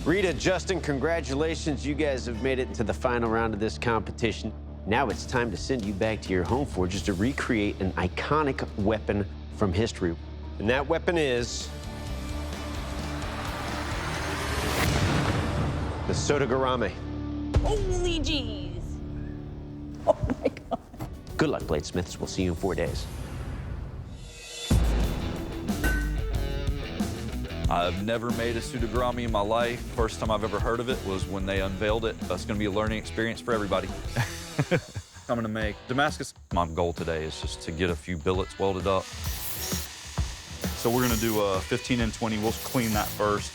Rita, Justin, congratulations. You guys have made it to the final round of this competition. Now it's time to send you back to your home forges to recreate an iconic weapon from history. And that weapon is the Sotogarami. Holy jeez. Oh my God. Good luck, bladesmiths. We'll see you in 4 days. I've never made a Sotogarami in my life. First time I've ever heard of it was when they unveiled it. That's gonna be a learning experience for everybody. I'm gonna make Damascus. My goal today is just to get a few billets welded up. So we're gonna do a 15 and 20. We'll clean that first,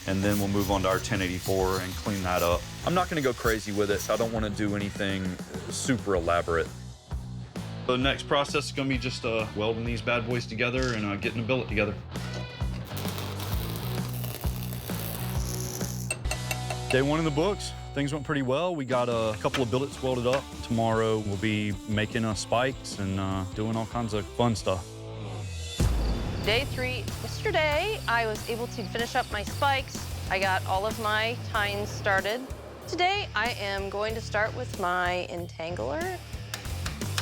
and then we'll move on to our 1084 and clean that up. I'm not gonna go crazy with it. So I don't wanna do anything super elaborate. The next process is gonna be just welding these bad boys together and getting a billet together. Day one in the books. Things went pretty well. We got a couple of billets welded up. Tomorrow we'll be making spikes and doing all kinds of fun stuff. Day 3. Yesterday, I was able to finish up my spikes. I got all of my tines started. Today, I am going to start with my entangler.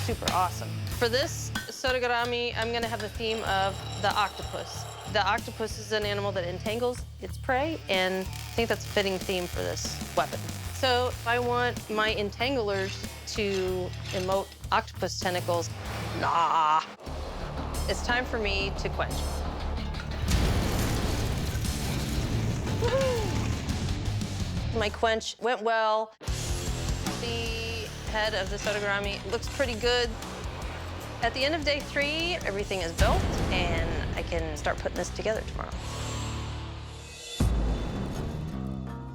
Super awesome. For this Sotogarami, I'm gonna have the theme of the octopus. The octopus is an animal that entangles its prey, and I think that's a fitting theme for this weapon. So I want my entanglers to emote octopus tentacles. Nah. It's time for me to quench. Woohoo! My quench went well. The head of the Sotogarami looks pretty good. At the end of day 3, everything is built, and I can start putting this together tomorrow.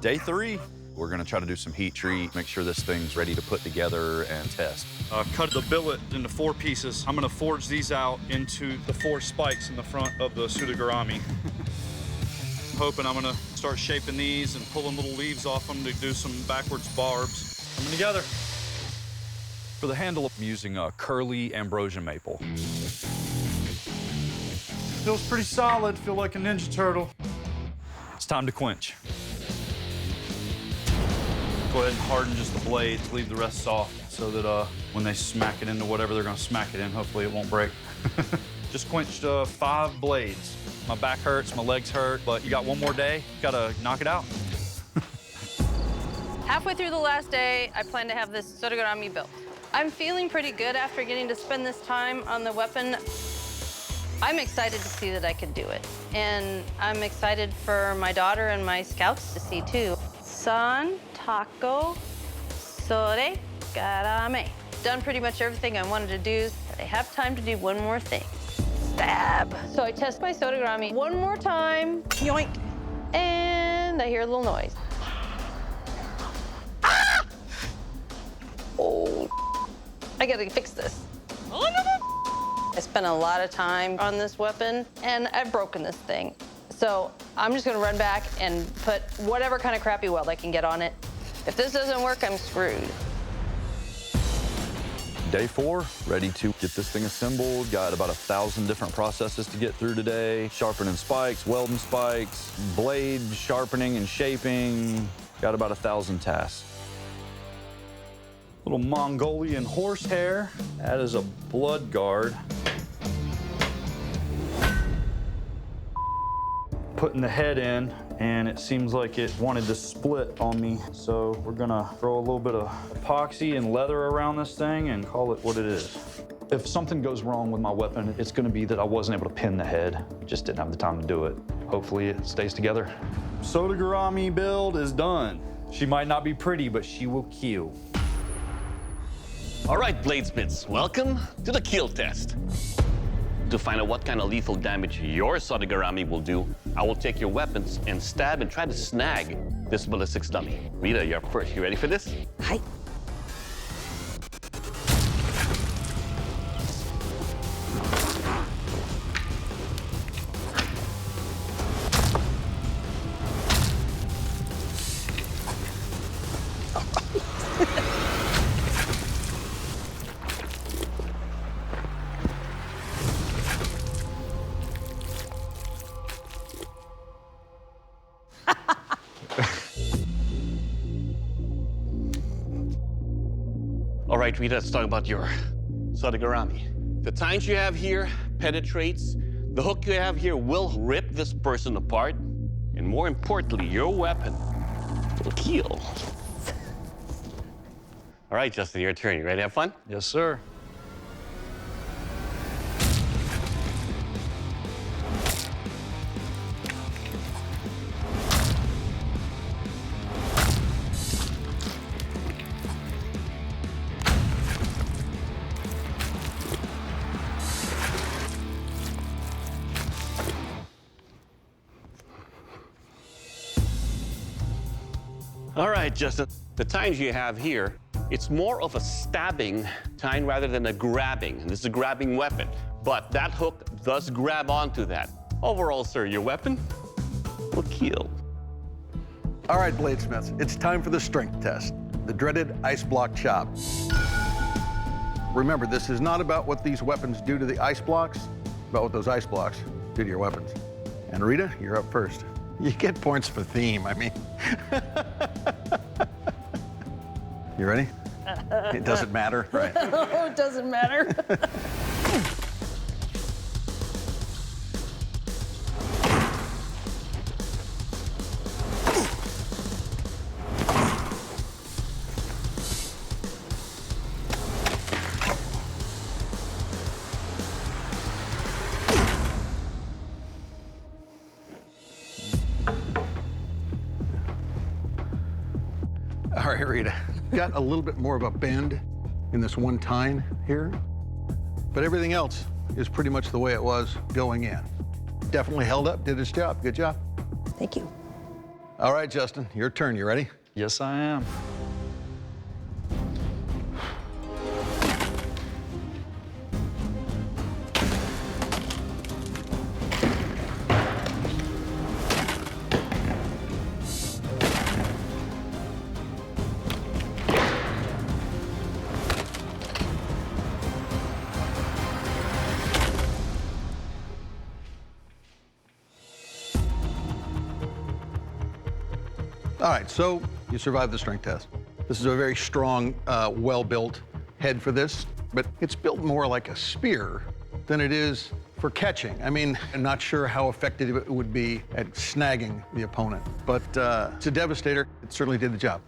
Day 3, we're gonna try to do some heat treat, make sure this thing's ready to put together and test. I've cut the billet into 4 pieces. I'm gonna forge these out into the 4 spikes in the front of the Sotogarami. I'm hoping I'm gonna start shaping these and pulling little leaves off them to do some backwards barbs. Coming together. For the handle, I'm using a curly ambrosia maple. Feels pretty solid, feel like a Ninja Turtle. It's time to quench. Go ahead and harden just the blades, leave the rest soft so that when they smack it into whatever they're gonna smack it in, hopefully it won't break. Just quenched 5 blades. My back hurts, my legs hurt, but you got one more day, gotta knock it out. Halfway through the last day, I plan to have this Sotogarami built. I'm feeling pretty good after getting to spend this time on the weapon. I'm excited to see that I can do it. And I'm excited for my daughter and my scouts to see too. San Taco Sotogarami. Done pretty much everything I wanted to do, but I have time to do one more thing. Stab. So I test my Sotogarami one more time. Yoink. And I hear a little noise. Ah! Oh. I gotta fix this. I spent a lot of time on this weapon, and I've broken this thing. So I'm just gonna run back and put whatever kind of crappy weld I can get on it. If this doesn't work, I'm screwed. Day 4, ready to get this thing assembled. Got about 1,000 different processes to get through today. Sharpening spikes, welding spikes, blade sharpening and shaping. Got about 1,000 tasks. Little Mongolian horsehair. That is a blood guard. Putting the head in, and it seems like it wanted to split on me. So we're gonna throw a little bit of epoxy and leather around this thing and call it what it is. If something goes wrong with my weapon, it's gonna be that I wasn't able to pin the head. Just didn't have the time to do it. Hopefully it stays together. Sotogarami build is done. She might not be pretty, but she will kill. All right, bladesmiths, welcome to the kill test. To find out what kind of lethal damage your Sotogarami will do, I will take your weapons and stab and try to snag this ballistics dummy. Rita, you're up first. You ready for this? Hi. All right, Rita, let's talk about your Sotogarami. The tines you have here penetrates. The hook you have here will rip this person apart. And more importantly, your weapon will kill. All right, Justin, your turn. You ready to have fun? Yes, sir. All right, Justin. The tines you have here, it's more of a stabbing tine rather than a grabbing. And this is a grabbing weapon. But that hook does grab onto that. Overall, sir, your weapon will kill. All right, bladesmiths, it's time for the strength test, the dreaded ice block chop. Remember, this is not about what these weapons do to the ice blocks, about what those ice blocks do to your weapons. And Rita, you're up first. You get points for theme, I mean. You ready? It doesn't matter, right? Oh, it doesn't matter. All right, Rita, got a little bit more of a bend in this one tine here, but everything else is pretty much the way it was going in. Definitely held up, did its job. Good job. Thank you. All right, Justin, your turn. You ready? Yes, I am. All right, so you survived the strength test. This is a very strong, well-built head for this, but it's built more like a spear than it is for catching. I mean, I'm not sure how effective it would be at snagging the opponent, but it's a devastator. It certainly did the job.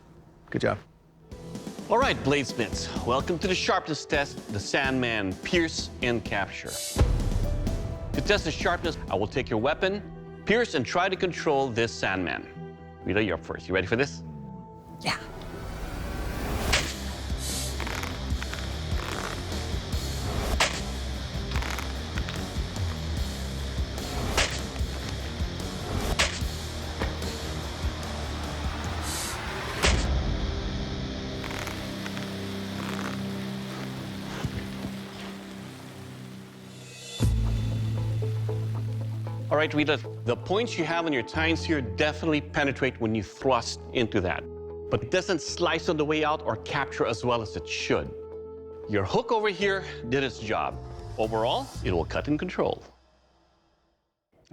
Good job. All right, bladesmiths, welcome to the sharpness test, the Sandman pierce and capture. To test the sharpness, I will take your weapon, pierce, and try to control this Sandman. Rita, you're up first. You ready for this? Yeah. All right, Rita, the points you have on your tines here definitely penetrate when you thrust into that, but it doesn't slice on the way out or capture as well as it should. Your hook over here did its job. Overall, it will cut and control.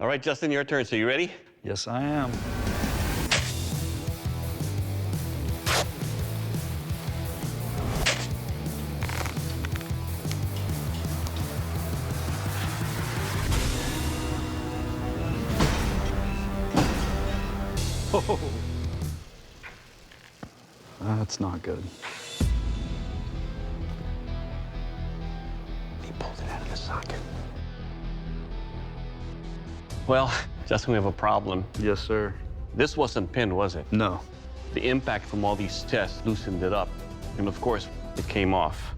All right, Justin, your turn. So you ready? Yes, I am. Oh, that's not good. He pulled it out of the socket. Well, Justin, we have a problem. Yes, sir. This wasn't pinned, was it? No. The impact from all these tests loosened it up, and of course, it came off.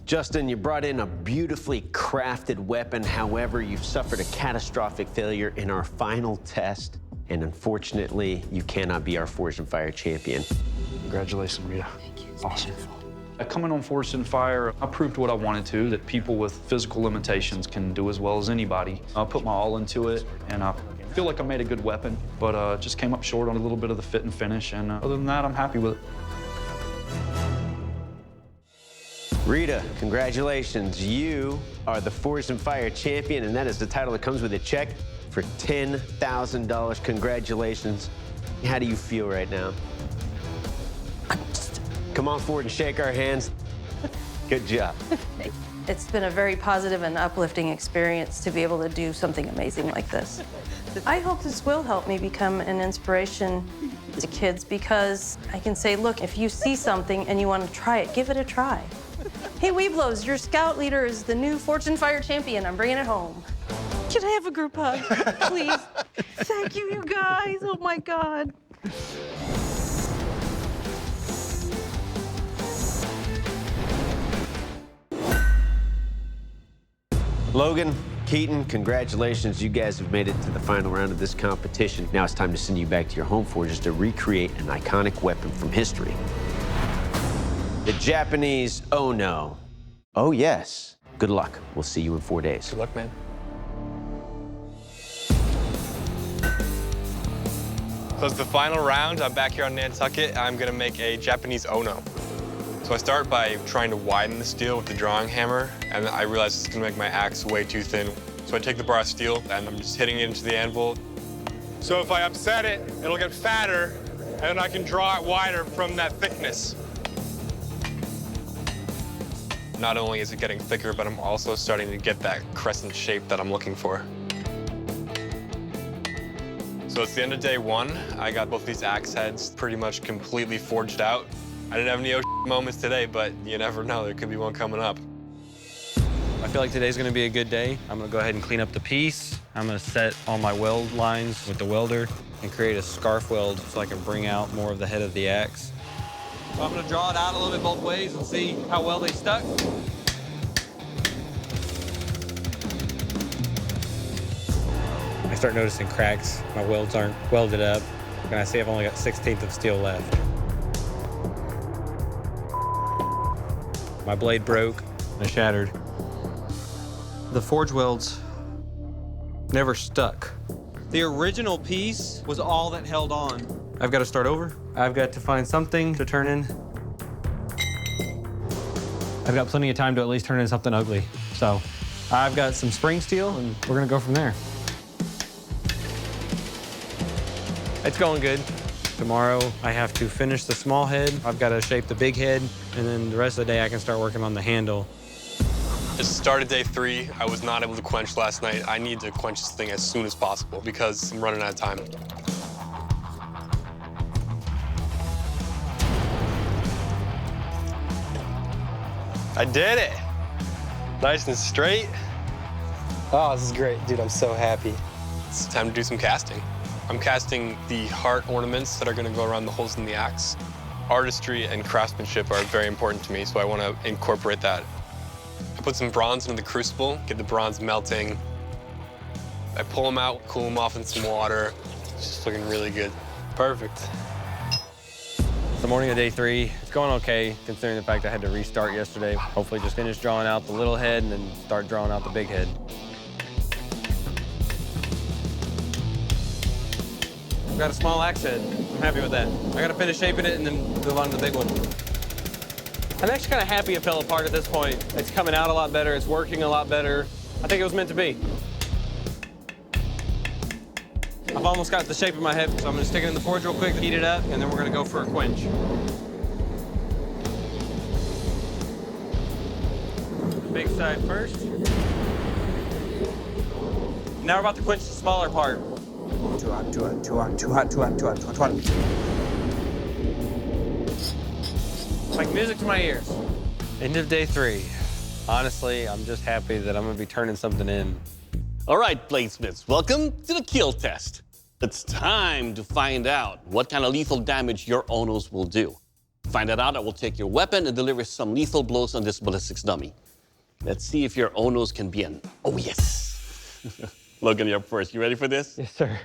Justin, you brought in a beautifully crafted weapon. However, you've suffered a catastrophic failure in our final test. And unfortunately, you cannot be our Forged in Fire champion. Congratulations, Rita. Awesome. Coming on Forged in Fire, I proved what I wanted to, that people with physical limitations can do as well as anybody. I put my all into it, and I feel like I made a good weapon, but just came up short on a little bit of the fit and finish, and other than that, I'm happy with it. Rita, congratulations. You are the Forged in Fire champion, and that is the title that comes with a check for $10,000. Congratulations. How do you feel right now? I'm come on forward and shake our hands. Good job. It's been a very positive and uplifting experience to be able to do something amazing like this. I hope this will help me become an inspiration to kids because I can say, look, if you see something and you want to try it, give it a try. Hey, Weeblos, your scout leader is the new Fortune Fire champion. I'm bringing it home. Can I have a group hug, please? Thank you, you guys. Oh, my God. Logan, Keaton, congratulations. You guys have made it to the final round of this competition. Now it's time to send you back to your home forges to recreate an iconic weapon from history. The Japanese oh no. Oh yes. Good luck. We'll see you in 4 days. Good luck, man. So it's the final round. I'm back here on Nantucket. I'm gonna make a Japanese Ono. So I start by trying to widen the steel with the drawing hammer, and I realize it's gonna make my axe way too thin. So I take the bar of steel, and I'm just hitting it into the anvil. So if I upset it, it'll get fatter, and then I can draw it wider from that thickness. Not only is it getting thicker, but I'm also starting to get that crescent shape that I'm looking for. So it's the end of day one. I got both these axe heads pretty much completely forged out. I didn't have any moments today, but you never know. There could be one coming up. I feel like today's gonna be a good day. I'm gonna go ahead and clean up the piece. I'm gonna set all my weld lines with the welder and create a scarf weld so I can bring out more of the head of the axe. So I'm gonna draw it out a little bit both ways and see how well they stuck. I start noticing cracks. My welds aren't welded up, and I see I've only got 1/16 of steel left. My blade broke and it shattered. The forge welds never stuck. The original piece was all that held on. I've got to start over. I've got to find something to turn in. I've got plenty of time to at least turn in something ugly. So I've got some spring steel and we're gonna go from there. It's going good. Tomorrow I have to finish the small head. I've got to shape the big head, and then the rest of the day I can start working on the handle. It started day 3. I was not able to quench last night. I need to quench this thing as soon as possible because I'm running out of time. I did it! Nice and straight. Oh, this is great. Dude, I'm so happy. It's time to do some casting. I'm casting the heart ornaments that are gonna go around the holes in the axe. Artistry and craftsmanship are very important to me, so I wanna incorporate that. I put some bronze into the crucible, get the bronze melting. I pull them out, cool them off in some water. It's just looking really good. Perfect. The morning of day 3, it's going okay, considering the fact I had to restart yesterday. Hopefully just finish drawing out the little head and then start drawing out the big head. I've got a small axe head. I'm happy with that. I gotta finish shaping it and then move on to the big one. I'm actually kind of happy it fell apart at this point. It's coming out a lot better. It's working a lot better. I think it was meant to be. I've almost got the shape of my head, so I'm gonna stick it in the forge real quick, heat it up, and then we're gonna go for a quench. Big side first. Now we're about to quench the smaller part. Too hot, too hot, too hot, too hot, too hot, too hot, too hot, too hot. Like music to my ears. End of day 3. Honestly, I'm just happy that I'm gonna be turning something in. All right, bladesmiths, welcome to the kill test. It's time to find out what kind of lethal damage your Onos will do. To find that out, I will take your weapon and deliver some lethal blows on this ballistics dummy. Let's see if your Onos can be an oh yes. Logan, you're up first. You ready for this? Yes, sir.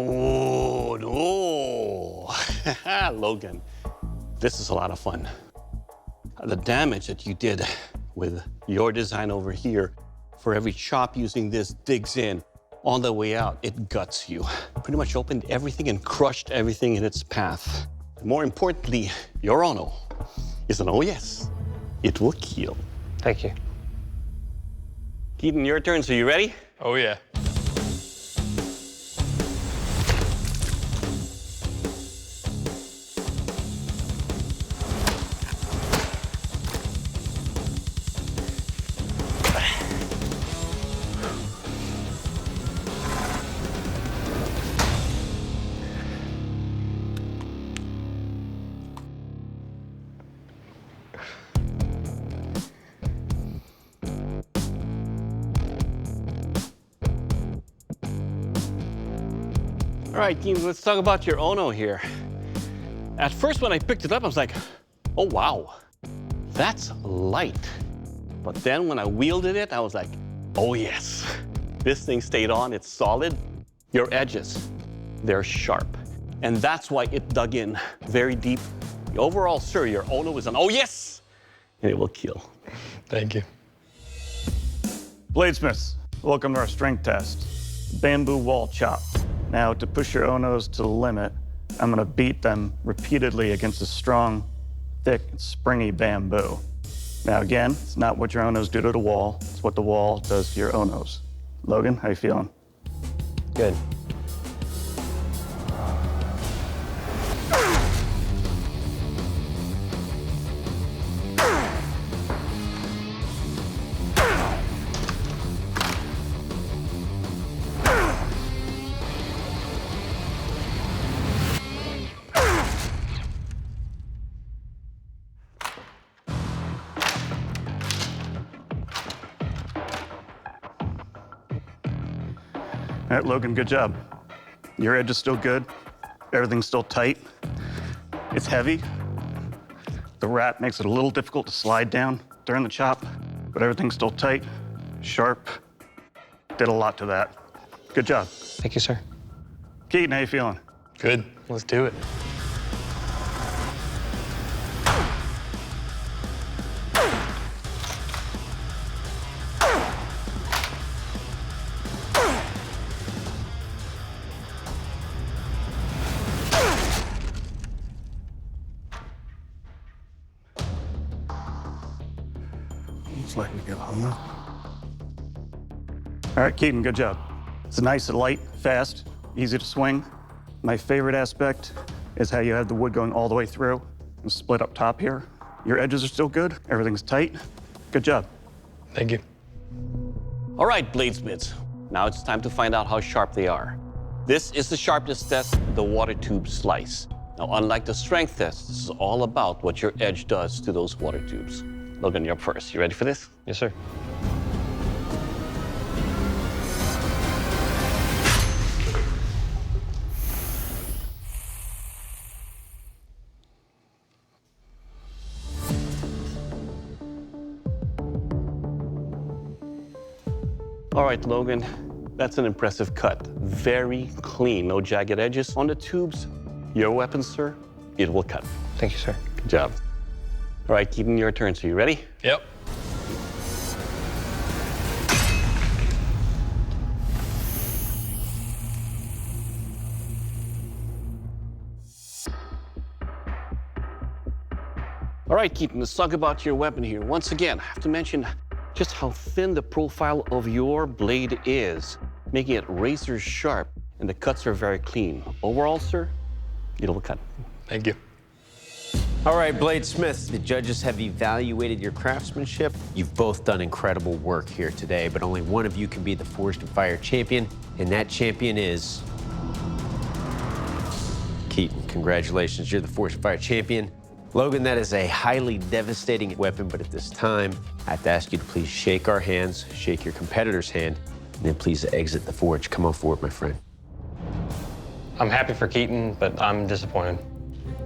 Oh, no. Logan, this is a lot of fun. The damage that you did with your design over here, for every chop using this digs in, on the way out, it guts you. Pretty much opened everything and crushed everything in its path. More importantly, your Ono is an oh yes. It will kill. Thank you. Keaton, your turn, so you ready? Oh, yeah. All right, Keaton, let's talk about your Ono here. At first, when I picked it up, I was like, oh, wow, that's light. But then when I wielded it, I was like, oh, yes. This thing stayed on, it's solid. Your edges, they're sharp. And that's why it dug in very deep. Overall, sir, your Ono is an oh, yes, and it will kill. Thank you. Bladesmiths, welcome to our strength test. Bamboo wall chop. Now, to push your Onos to the limit, I'm gonna beat them repeatedly against a strong, thick, springy bamboo. Now again, it's not what your Onos do to the wall, it's what the wall does to your Onos. Logan, how you feeling? Good. All right, Logan, good job. Your edge is still good. Everything's still tight. It's heavy. The wrap makes it a little difficult to slide down during the chop, but everything's still tight, sharp. Did a lot to that. Good job. Thank you, sir. Keaton, how you feeling? Good. Let's do it. Just let me go home. All right, Keaton, good job. It's nice and light, fast, easy to swing. My favorite aspect is how you have the wood going all the way through and split up top here. Your edges are still good. Everything's tight. Good job. Thank you. All right, bladesmiths, now it's time to find out how sharp they are. This is the sharpness test, the water tube slice. Now, unlike the strength test, this is all about what your edge does to those water tubes. Logan, you're up first. You ready for this? Yes, sir. All right, Logan, that's an impressive cut. Very clean, no jagged edges on the tubes. Your weapon, sir, it will cut. Thank you, sir. Good job. All right, Keaton, your turn. So you ready? Yep. All right, Keaton, let's talk about your weapon here. Once again, I have to mention just how thin the profile of your blade is, making it razor sharp, and the cuts are very clean. Overall, sir, it'll cut. Thank you. All right, Bladesmiths, the judges have evaluated your craftsmanship. You've both done incredible work here today, but only one of you can be the Forged in Fire champion, and that champion is Keaton. Congratulations, you're the Forged in Fire champion. Logan, that is a highly devastating weapon, but at this time, I have to ask you to please shake our hands, shake your competitor's hand, and then please exit the forge. Come on forward, my friend. I'm happy for Keaton, but I'm disappointed.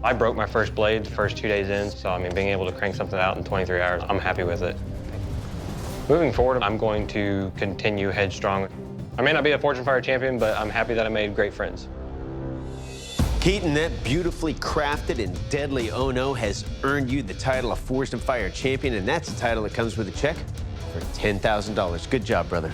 I broke my first blade the first 2 days in, so I mean, being able to crank something out in 23 hours, I'm happy with it. Moving forward, I'm going to continue headstrong. I may not be a Forged in Fire champion, but I'm happy that I made great friends. Keaton, that beautifully crafted and deadly Ono has earned you the title of Forged in Fire champion, and that's a title that comes with a check for $10,000. Good job, brother.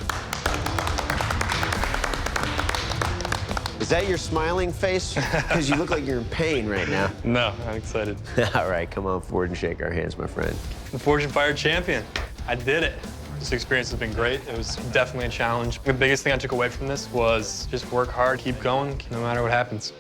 Is that your smiling face? Because you look like you're in pain right now. No, I'm excited. All right, come on forward and shake our hands, my friend. The Forged in Fire champion. I did it. This experience has been great. It was definitely a challenge. The biggest thing I took away from this was just work hard, keep going, no matter what happens.